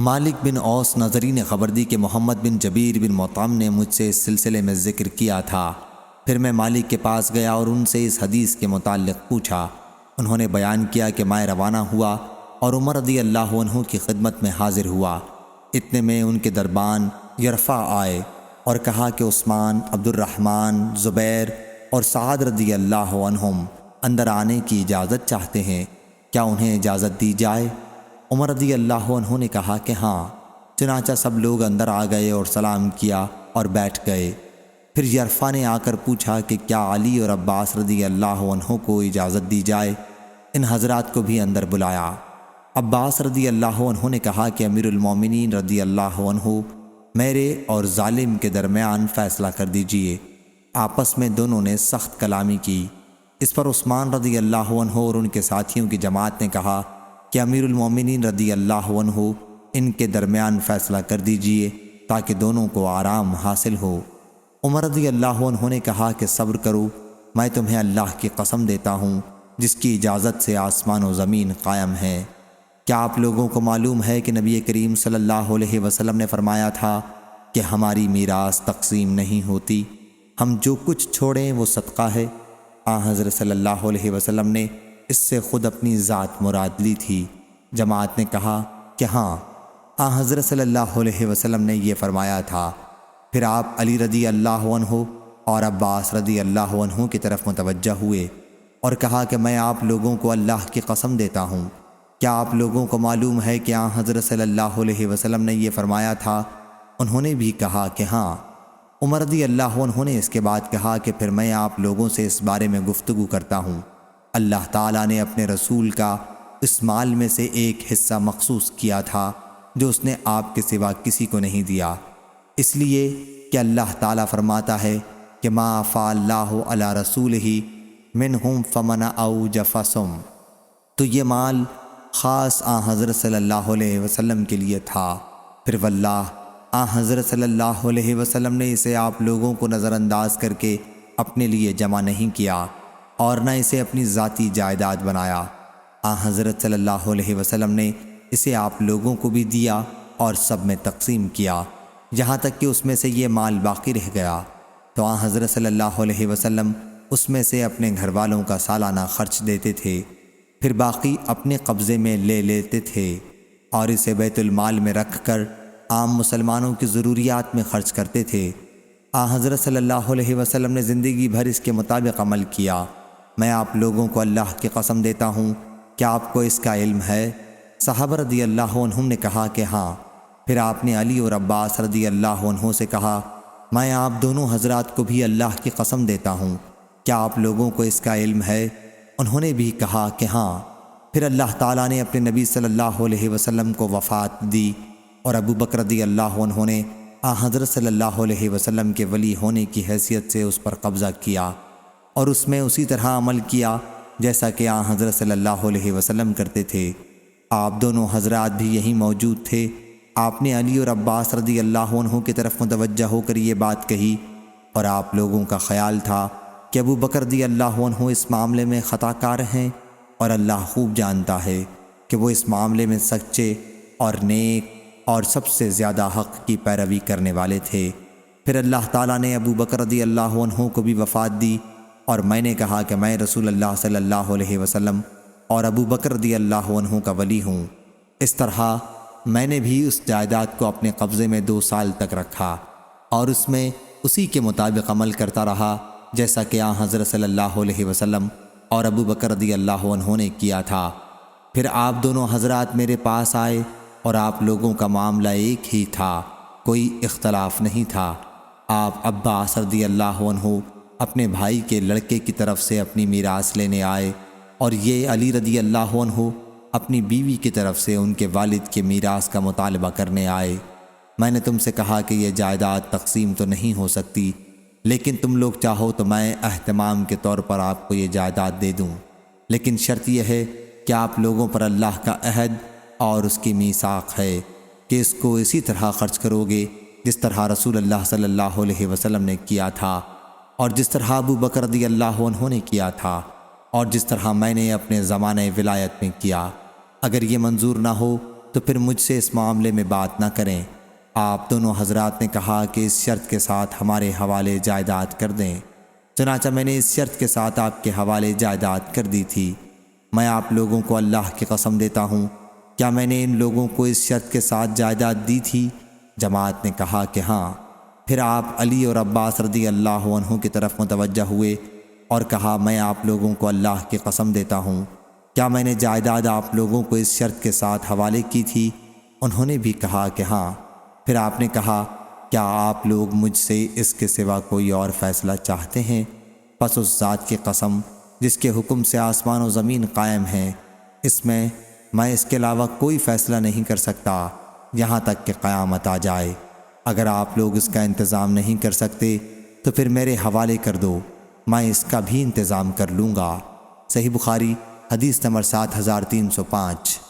مالک بن اوس نظری نے خبر دی کہ محمد بن جبیر بن مطعم نے مجھ سے اس سلسلے میں ذکر کیا تھا۔ پھر میں مالک کے پاس گیا اور ان سے اس حدیث کے متعلق پوچھا۔ انہوں نے بیان کیا کہ میں روانہ ہوا اور عمر رضی اللہ عنہ کی خدمت میں حاضر ہوا۔ اتنے میں ان کے دربان یرفع آئے اور کہا کہ عثمان، عبد الرحمن، زبیر اور سعد رضی اللہ عنہم اندر آنے کی اجازت چاہتے ہیں، کیا انہیں اجازت دی جائے؟ عمر رضی اللہ عنہ نے کہا کہ ہاں۔ چنانچہ سب لوگ اندر آ گئے اور سلام کیا اور بیٹھ گئے۔ پھر یرفع نے آ کر پوچھا کہ کیا علی اور عباس رضی اللہ عنہ کو اجازت دی جائے؟ ان حضرات کو بھی اندر بلایا۔ عباس رضی اللہ عنہ نے کہا کہ امیر المومنین رضی اللہ عنہ میرے اور ظالم کے درمیان فیصلہ کر دیجئے۔ آپس میں دونوں نے سخت کلامی کی۔ اس پر عثمان رضی اللہ عنہ اور ان کے ساتھیوں کی جماعت نے کہا کہ امیر المومنین رضی اللہ عنہ ان کے درمیان فیصلہ کر دیجئے تاکہ دونوں کو آرام حاصل ہو۔ عمر رضی اللہ عنہ نے کہا کہ صبر کرو، میں تمہیں اللہ کی قسم دیتا ہوں جس کی اجازت سے آسمان و زمین قائم ہے۔ کیا آپ لوگوں کو معلوم ہے کہ نبی کریم صلی اللہ علیہ وسلم نے فرمایا تھا کہ ہماری میراث تقسیم نہیں ہوتی، ہم جو کچھ چھوڑیں وہ صدقہ ہے؟ حضرت صلی اللہ علیہ وسلم نے اس سے خود اپنی ذات مراد لی تھی۔ جماعت نے کہا کہ ہاں، حضرت صلی اللہ علیہ وسلم نے یہ فرمایا تھا۔ پھر آپ علی رضی اللہ عنہ اور عباس رضی اللہ عنہ کی طرف متوجہ ہوئے اور کہا کہ میں آپ لوگوں کو اللہ کی قسم دیتا ہوں، کیا آپ لوگوں کو معلوم ہے کہ حضرت صلی اللہ علیہ وسلم نے یہ فرمایا تھا؟ انہوں نے بھی کہا کہ ہاں۔ عمر رضی اللہ عنہ نے اس کے بعد کہا کہ پھر میں آپ لوگوں سے اس بارے میں گفتگو کرتا ہوں۔ اللہ تعالیٰ نے اپنے رسول کا اس مال میں سے ایک حصہ مخصوص کیا تھا جو اس نے آپ کے سوا کسی کو نہیں دیا، اس لیے کہ اللہ تعالیٰ فرماتا ہے کہ ما افاء اللہ علی رسولہ منہم فمن اوجف فسم، تو یہ مال خاص حضرت صلی اللہ علیہ وسلم کے لیے تھا۔ پھر واللہ حضرت صلی اللہ علیہ وسلم نے اسے آپ لوگوں کو نظر انداز کر کے اپنے لیے جمع نہیں کیا اور نہ اسے اپنی ذاتی جائیداد بنایا۔ حضرت صلی اللہ علیہ وسلم نے اسے آپ لوگوں کو بھی دیا اور سب میں تقسیم کیا، یہاں تک کہ اس میں سے یہ مال باقی رہ گیا تو حضرت صلی اللہ علیہ وسلم اس میں سے اپنے گھر والوں کا سالانہ خرچ دیتے تھے، پھر باقی اپنے قبضے میں لے لیتے تھے اور اسے بیت المال میں رکھ کر عام مسلمانوں کی ضروریات میں خرچ کرتے تھے۔ حضرت صلی اللہ علیہ وسلم نے زندگی بھر اس کے مطابق عمل کیا۔ میں آپ لوگوں کو اللہ کی قسم دیتا ہوں، کیا آپ کو اس کا علم ہے؟ صحابہ رضی اللہ عنہم نے کہا کہ ہاں۔ پھر آپ نے علی اور عباس رضی اللہ عنہ سے کہا میں آپ دونوں حضرات کو بھی اللہ کی قسم دیتا ہوں، کیا آپ لوگوں کو اس کا علم ہے؟ انہوں نے بھی کہا کہ ہاں۔ پھر اللہ تعالیٰ نے اپنے نبی صلی اللہ علیہ وسلم کو وفات دی اور ابو بکر رضی اللہ عنہ نے حضرت صلی اللہ علیہ وسلم کے ولی ہونے کی حیثیت سے اس پر قبضہ کیا اور اس میں اسی طرح عمل کیا جیسا کہ حضرت صلی اللہ علیہ وسلم کرتے تھے۔ آپ دونوں حضرات بھی یہیں موجود تھے۔ آپ نے علی اور عباس رضی اللہ عنہ کی طرف متوجہ ہو کر یہ بات کہی اور آپ لوگوں کا خیال تھا کہ ابو بکر رضی اللہ عنہ اس معاملے میں خطا کار ہیں اور اللہ خوب جانتا ہے کہ وہ اس معاملے میں سچے اور نیک اور سب سے زیادہ حق کی پیروی کرنے والے تھے۔ پھر اللہ تعالیٰ نے ابو بکر رضی اللہ عنہ کو بھی وفات دی اور میں نے کہا کہ میں رسول اللہ صلی اللہ علیہ وسلم اور ابو بکر رضی اللہ عنہ کا ولی ہوں۔ اس طرح میں نے بھی اس جائیداد کو اپنے قبضے میں 2 سال تک رکھا اور اس میں اسی کے مطابق عمل کرتا رہا جیسا کہ حضرت صلی اللہ علیہ وسلم اور ابو بکر رضی اللہ عنہ نے کیا تھا۔ پھر آپ دونوں حضرات میرے پاس آئے اور آپ لوگوں کا معاملہ ایک ہی تھا، کوئی اختلاف نہیں تھا۔ آپ عباس رضی اللہ عنہ اپنے بھائی کے لڑکے کی طرف سے اپنی میراث لینے آئے اور یہ علی رضی اللہ عنہ اپنی بیوی کی طرف سے ان کے والد کے میراث کا مطالبہ کرنے آئے۔ میں نے تم سے کہا کہ یہ جائیداد تقسیم تو نہیں ہو سکتی، لیکن تم لوگ چاہو تو میں اہتمام کے طور پر آپ کو یہ جائیداد دے دوں، لیکن شرط یہ ہے کہ آپ لوگوں پر اللہ کا عہد اور اس کی میثاق ہے کہ اس کو اسی طرح خرچ کرو گے جس طرح رسول اللہ صلی اللہ علیہ وسلم نے کیا تھا اور جس طرح ابو بکر رضی اللہ عنہ نے کیا تھا اور جس طرح میں نے اپنے زمانہ ولایت میں کیا۔ اگر یہ منظور نہ ہو تو پھر مجھ سے اس معاملے میں بات نہ کریں۔ آپ دونوں حضرات نے کہا کہ اس شرط کے ساتھ ہمارے حوالے جائیداد کر دیں۔ چنانچہ میں نے اس شرط کے ساتھ آپ کے حوالے جائیداد کر دی تھی۔ میں آپ لوگوں کو اللہ کی قسم دیتا ہوں، کیا میں نے ان لوگوں کو اس شرط کے ساتھ جائیداد دی تھی؟ جماعت نے کہا کہ ہاں۔ پھر آپ علی اور عباس رضی اللہ عنہ کی طرف متوجہ ہوئے اور کہا، میں آپ لوگوں کو اللہ کی قسم دیتا ہوں، کیا میں نے جائیداد آپ لوگوں کو اس شرط کے ساتھ حوالے کی تھی؟ انہوں نے بھی کہا کہ ہاں۔ پھر آپ نے کہا، کیا آپ لوگ مجھ سے اس کے سوا کوئی اور فیصلہ چاہتے ہیں؟ پس اس ذات کی قسم جس کے حکم سے آسمان و زمین قائم ہیں، میں اس کے علاوہ کوئی فیصلہ نہیں کر سکتا یہاں تک کہ قیامت آ جائے۔ اگر آپ لوگ اس کا انتظام نہیں کر سکتے تو پھر میرے حوالے کر دو، میں اس کا بھی انتظام کر لوں گا۔ صحیح بخاری حدیث نمبر 7305۔